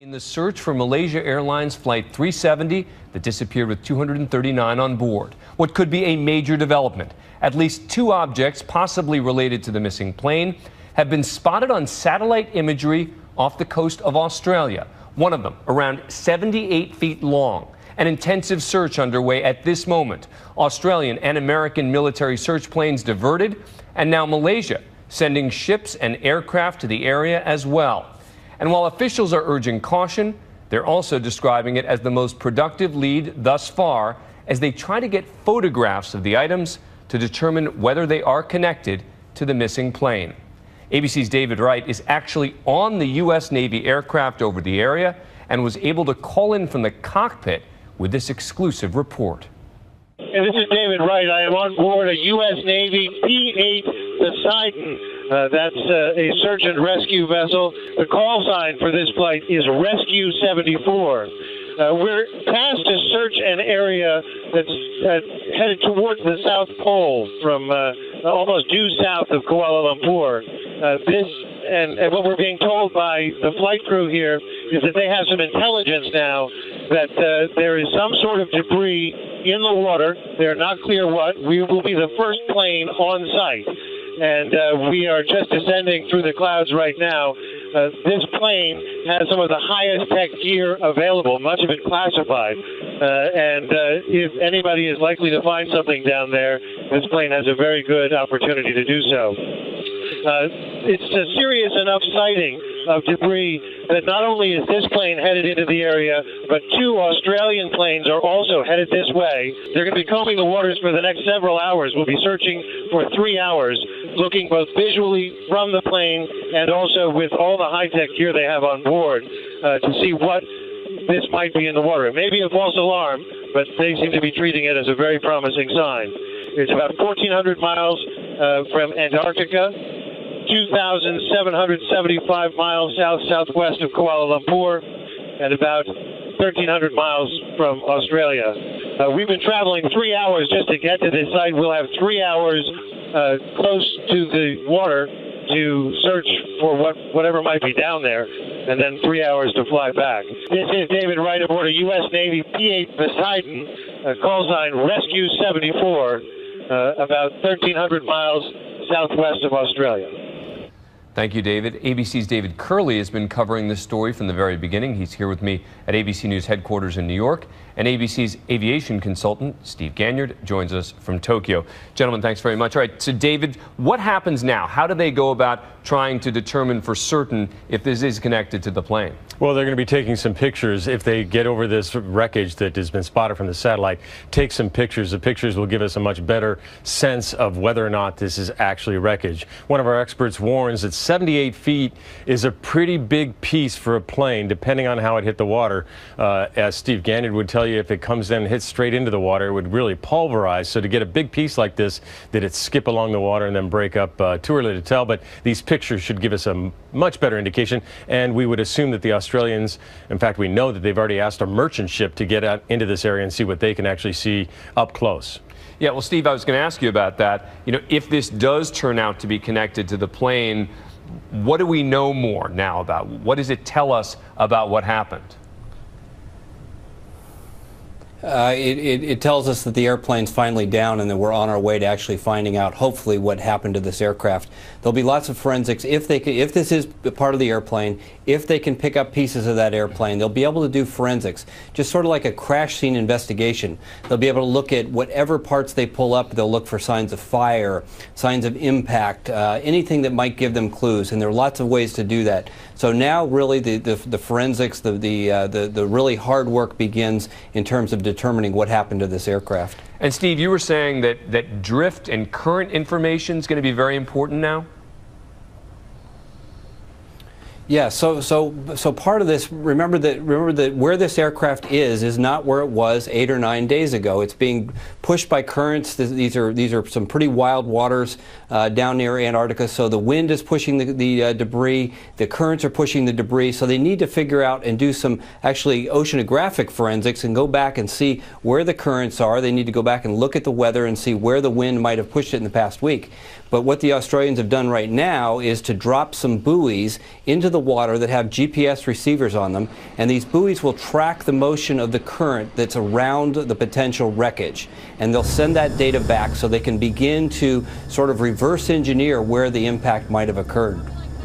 In the search for Malaysia Airlines Flight 370 that disappeared with 239 on board. What could be a major development. At least two objects, possibly related to the missing plane, have been spotted on satellite imagery off the coast of Australia. One of them, around 78 feet long. An intensive search underway at this moment. Australian and American military search planes diverted, and now Malaysia sending ships and aircraft to the area as well. And while officials are urging caution, they're also describing it as the most productive lead thus far as they try to get photographs of the items to determine whether they are connected to the missing plane. ABC's David Wright is actually on the U.S. Navy aircraft over the area and was able to call in from the cockpit with this exclusive report. And this is David Wright. I am on board a U.S. Navy P-8 Poseidon. That's a search and rescue vessel. The call sign for this flight is Rescue 74. We're past a search an area that's headed towards the South Pole from almost due south of Kuala Lumpur. And what we're being told by the flight crew here is that they have some intelligence now that there is some sort of debris in the water. They're not clear what. We will be the first plane on site. And we are just descending through the clouds right now. This plane has some of the highest tech gear available, much of it classified. And if anybody is likely to find something down there, this plane has a very good opportunity to do so. It's a serious enough sighting of debris that not only is this plane headed into the area, but two Australian planes are also headed this way. They're going to be combing the waters for the next several hours. We'll be searching for 3 hours, looking both visually from the plane and also with all the high-tech gear they have on board to see what this might be in the water. It may be a false alarm, but they seem to be treating it as a very promising sign. It's about 1,400 miles from Antarctica, 2,775 miles south-southwest of Kuala Lumpur, and about 1,300 miles from Australia. We've been traveling 3 hours just to get to this site. We'll have 3 hours close to the water to search for whatever might be down there, and then 3 hours to fly back. This is David Wright aboard a U.S. Navy P-8 Poseidon, call sign Rescue 74, about 1,300 miles southwest of Australia. Thank you, David. ABC's David Curley has been covering this story from the very beginning. He's here with me at ABC News headquarters in New York. And ABC's aviation consultant, Steve Ganyard, joins us from Tokyo. Gentlemen, thanks very much. All right, so David, what happens now? How do they go about trying to determine for certain if this is connected to the plane? Well, they're going to be taking some pictures. If they get over this wreckage that has been spotted from the satellite, take some pictures. The pictures will give us a much better sense of whether or not this is actually wreckage. One of our experts warns that 78 feet is a pretty big piece for a plane, depending on how it hit the water. As Steve Ganyard would tell you, if it comes in and hits straight into the water, it would really pulverize. So to get a big piece like this, did it skip along the water and then break up? Too early to tell, but these pictures should give us a much better indication. And we would assume that the Australians, in fact, we know that they've already asked a merchant ship to get out into this area and see what they can actually see up close. Yeah, well, Steve, I was going to ask you about that. You know, if this does turn out to be connected to the plane, what do we know more now about? What does it tell us about what happened? It tells us that the airplane's finally down and that we're on our way to actually finding out, hopefully, what happened to this aircraft. There'll be lots of forensics. If this is part of the airplane, if they can pick up pieces of that airplane, they'll be able to do forensics, just sort of like a crash scene investigation. They'll be able to look at whatever parts they pull up. They'll look for signs of fire, signs of impact, anything that might give them clues, and there are lots of ways to do that. So now, really, the forensics, the really hard work begins in terms of determining what happened to this aircraft. And Steve, you were saying that drift and current information is going to be very important now? Yeah, so part of this, remember that where this aircraft is not where it was 8 or 9 days ago. It's being pushed by currents. These are some pretty wild waters down near Antarctica. So the wind is pushing the debris. The currents are pushing the debris. So they need to figure out and do some actually oceanographic forensics and go back and see where the currents are. They need to go back and look at the weather and see where the wind might have pushed it in the past week. But what the Australians have done right now is to drop some buoys into the water that have GPS receivers on them, and these buoys will track the motion of the current that's around the potential wreckage. And they'll send that data back so they can begin to sort of reverse engineer where the impact might have occurred.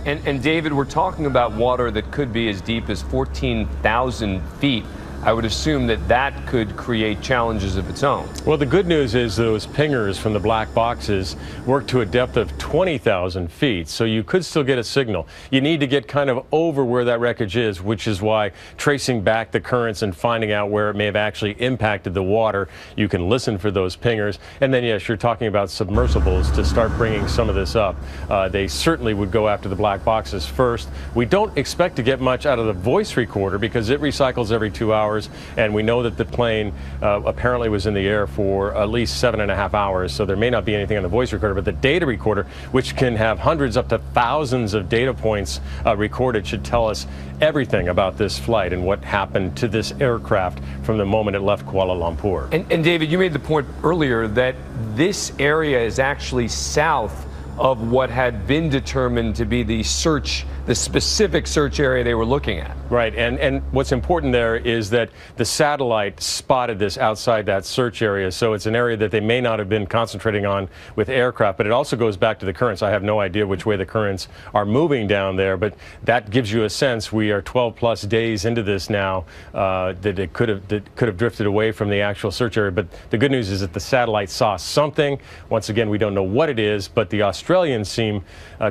And David, we're talking about water that could be as deep as 14,000 feet. I would assume that that could create challenges of its own. Well, the good news is those pingers from the black boxes work to a depth of 20,000 feet, so you could still get a signal. You need to get kind of over where that wreckage is, which is why tracing back the currents and finding out where it may have actually impacted the water, you can listen for those pingers. And then, yes, you're talking about submersibles to start bringing some of this up. They certainly would go after the black boxes first. We don't expect to get much out of the voice recorder because it recycles every 2 hours. And we know that the plane apparently was in the air for at least 7.5 hours, so there may not be anything on the voice recorder, but the data recorder, which can have hundreds up to thousands of data points recorded, should tell us everything about this flight and what happened to this aircraft from the moment it left Kuala Lumpur. And David, you made the point earlier that this area is actually south of what had been determined to be the specific search area they were looking at. Right, and what's important there is that the satellite spotted this outside that search area, so it's an area that they may not have been concentrating on with aircraft, but it also goes back to the currents. I have no idea which way the currents are moving down there, but that gives you a sense. We are 12 plus days into this now, that it could have drifted away from the actual search area, but the good news is that the satellite saw something. Once again, we don't know what it is, but the Australians seem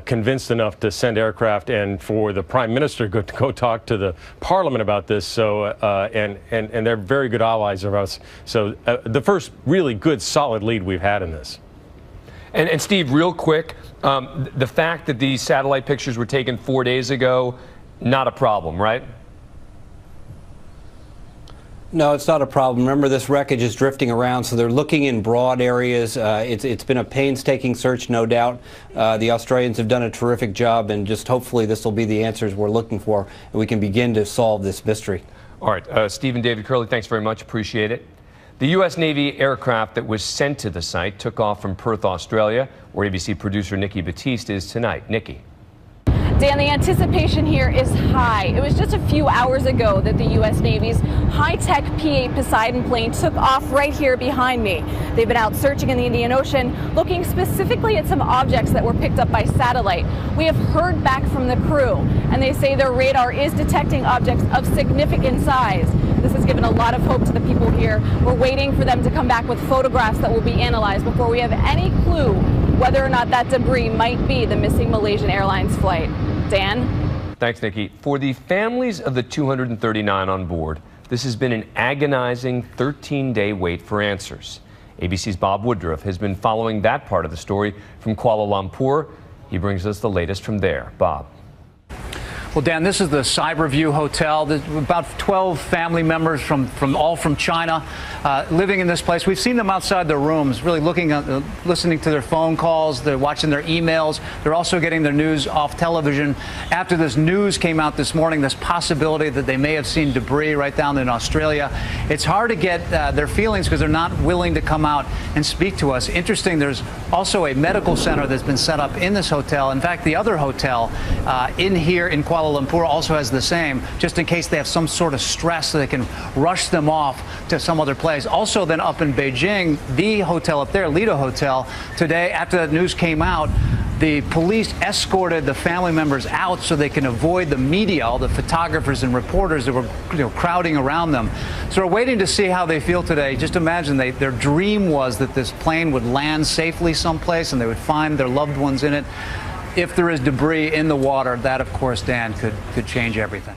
convinced enough to send aircraft and for the Prime Minister to go talk to the Parliament about this. So and they're very good allies of us. So the first really good solid lead we've had in this. And Steve, real quick, the fact that these satellite pictures were taken 4 days ago, not a problem, right? No, it's not a problem. Remember, this wreckage is drifting around, so they're looking in broad areas. It's been a painstaking search, no doubt. The Australians have done a terrific job, and just hopefully this will be the answers we're looking for, and we can begin to solve this mystery. All right, Steve and David Curley, thanks very much. Appreciate it. The U.S. Navy aircraft that was sent to the site took off from Perth, Australia, where ABC producer Nikki Batiste is tonight. Nikki. Dan, the anticipation here is high. It was just a few hours ago that the U.S. Navy's high-tech P-8 Poseidon plane took off right here behind me. They've been out searching in the Indian Ocean, looking specifically at some objects that were picked up by satellite. We have heard back from the crew, and they say their radar is detecting objects of significant size. This has given a lot of hope to the people here. We're waiting for them to come back with photographs that will be analyzed before we have any clue whether or not that debris might be the missing Malaysian Airlines flight. Dan? Thanks, Nikki. For the families of the 239 on board, this has been an agonizing 13-day wait for answers. ABC's Bob Woodruff has been following that part of the story from Kuala Lumpur. He brings us the latest from there. Bob. Well, Dan, this is the Cyberview Hotel. There's about 12 family members all from China living in this place. We've seen them outside their rooms, really looking at, listening to their phone calls. They're watching their emails. They're also getting their news off television. After this news came out this morning, this possibility that they may have seen debris right down in Australia, it's hard to get their feelings because they're not willing to come out and speak to us. Interesting, there's also a medical center that's been set up in this hotel. In fact, the other hotel in here in Kuala Lumpur also has the same, just in case they have some sort of stress so they can rush them off to some other place. Also then up in Beijing, the hotel up there, Lido Hotel, today after that news came out, the police escorted the family members out so they can avoid the media, all the photographers and reporters that were crowding around them. So we're waiting to see how they feel today. Just imagine their dream was that this plane would land safely someplace and they would find their loved ones in it. If there is debris in the water, that, of course, Dan, could change everything.